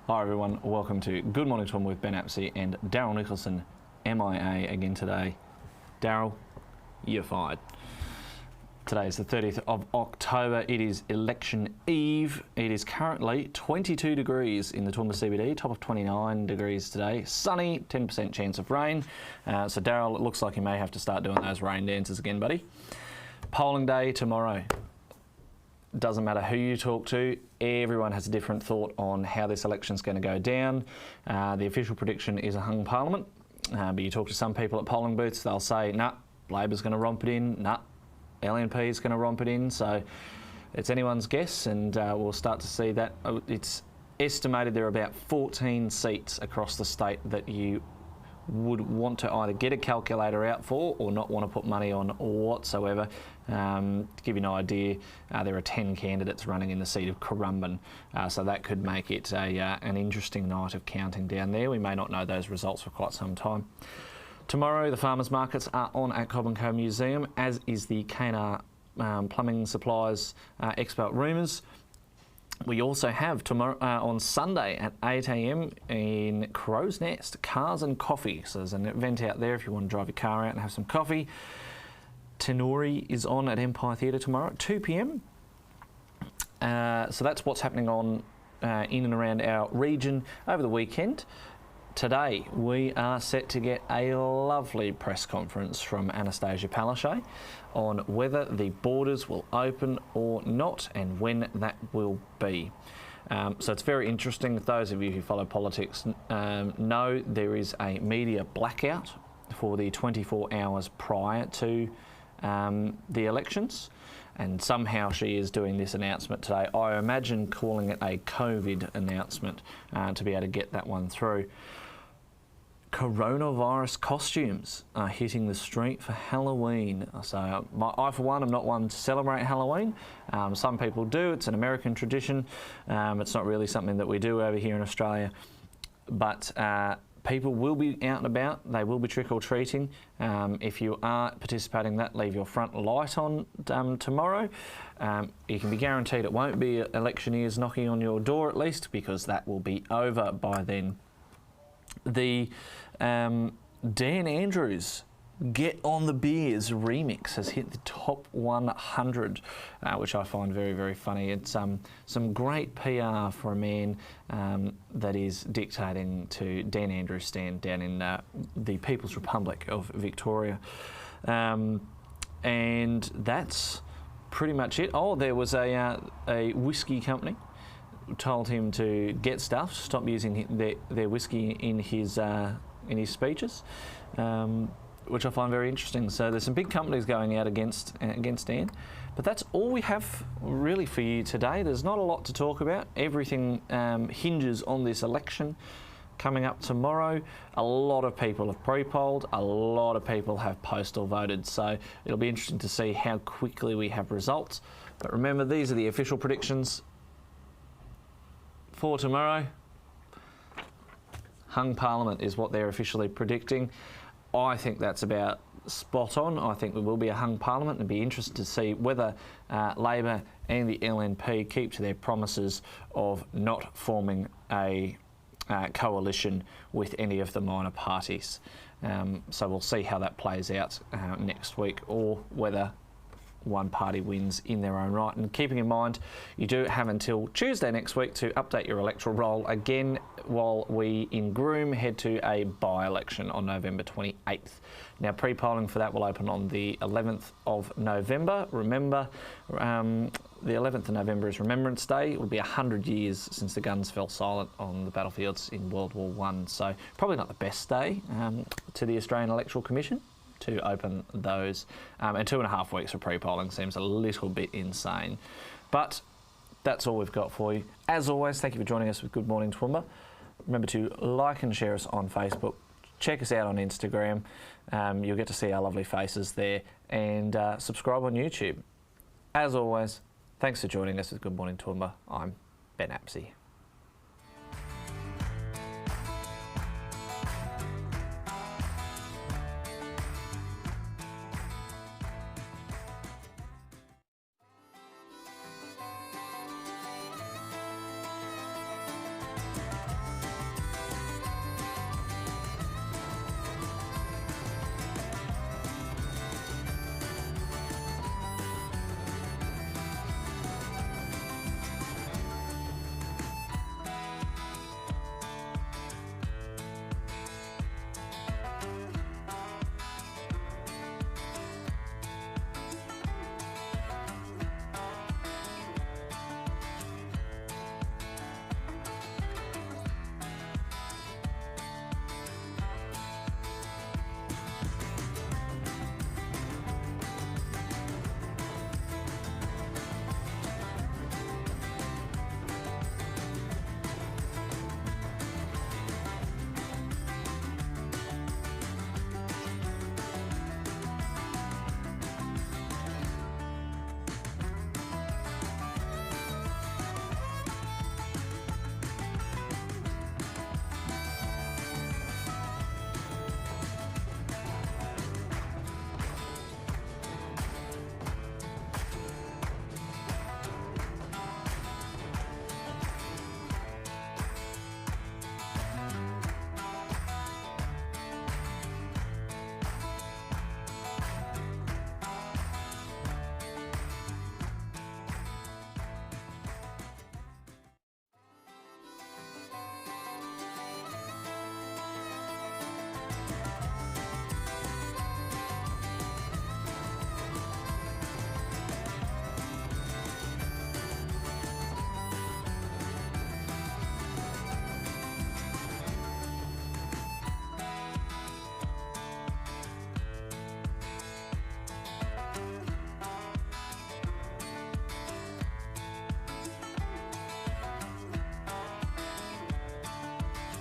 Hi everyone, welcome to Good Morning Toowoomba with Ben Apsey and Daryl Nicholson, MIA again today. Daryl, you're fired. Today is the 30th of October, it is election eve. It is currently 22 degrees in the Toowoomba CBD, top of 29 degrees today. Sunny, 10% chance of rain. So Daryl, it looks like you may have to start doing those rain dances again, buddy. Polling day tomorrow. Doesn't matter who you talk to, everyone has a different thought on how this election's going to go down. The official prediction is a hung parliament, but you talk to some people at polling booths, they'll say, nah, Labor's going to romp it in, nah, LNP is going to romp it in. So it's anyone's guess, and we'll start to see that. It's estimated there are about 14 seats across the state that you would want to either get a calculator out for or not want to put money on whatsoever. To give you an idea, there are 10 candidates running in the seat of Toowoomba, so that could make it an interesting night of counting down there. We may not know those results for quite some time. Tomorrow the farmers markets are on at Cobb & Co Museum, as is the K&R Plumbing Supplies Expo at Rumours. We also have tomorrow on Sunday at 8 a.m. in Crow's Nest, Cars and Coffee. So there's an event out there if you want to drive your car out and have some coffee. Tenori is on at Empire Theatre tomorrow at 2 p.m. So that's what's happening on in and around our region over the weekend. Today we are set to get a lovely press conference from Anastasia Palaszczuk on whether the borders will open or not and when that will be. So it's very interesting. Those of you who follow politics know there is a media blackout for the 24 hours prior to the elections, and somehow she is doing this announcement today. I imagine calling it a COVID announcement to be able to get that one through. Coronavirus costumes are hitting the street for Halloween. So I, for one, am not one to celebrate Halloween. Some people do. It's an American tradition. It's not really something that we do over here in Australia. But people will be out and about. They will be trick-or-treating. If you are participating in that, leave your front light on tomorrow. You can be guaranteed it won't be electioneers knocking on your door, at least, because that will be over by then. The Dan Andrews Get On The Beers remix has hit the top 100, which I find very, very funny. It's some great PR for a man that is dictating to Dan Andrews stand down in the People's Republic of Victoria. And that's pretty much it. Oh, there was a whiskey company told him to get stuff, stop using their whiskey in his speeches, which I find very interesting. So there's some big companies going out against Dan, but that's all we have really for you today. There's not a lot to talk about. Everything hinges on this election coming up tomorrow. A lot of people have pre-polled, a lot of people have postal voted, so it'll be interesting to see how quickly we have results. But remember, these are the official predictions for tomorrow. Hung Parliament is what they're officially predicting. I think that's about spot on. I think there will be a hung Parliament, and be interested to see whether Labor and the LNP keep to their promises of not forming a coalition with any of the minor parties. So we'll see how that plays out next week, or whether one party wins in their own right. And keeping in mind, you do have until Tuesday next week to update your electoral roll again, while we in Groom head to a by-election on November 28th. Now, pre-polling for that will open on the 11th of November. Remember, the 11th of November is Remembrance Day. It will be 100 years since the guns fell silent on the battlefields in World War I. So probably not the best day to the Australian Electoral Commission to open those, and 2.5 weeks of pre-polling seems a little bit insane, but that's all we've got for you. As always, thank you for joining us with Good Morning Toowoomba. Remember to like and share us on Facebook, check us out on Instagram, you'll get to see our lovely faces there, and subscribe on YouTube. As always, thanks for joining us with Good Morning Toowoomba. I'm Ben Apsey.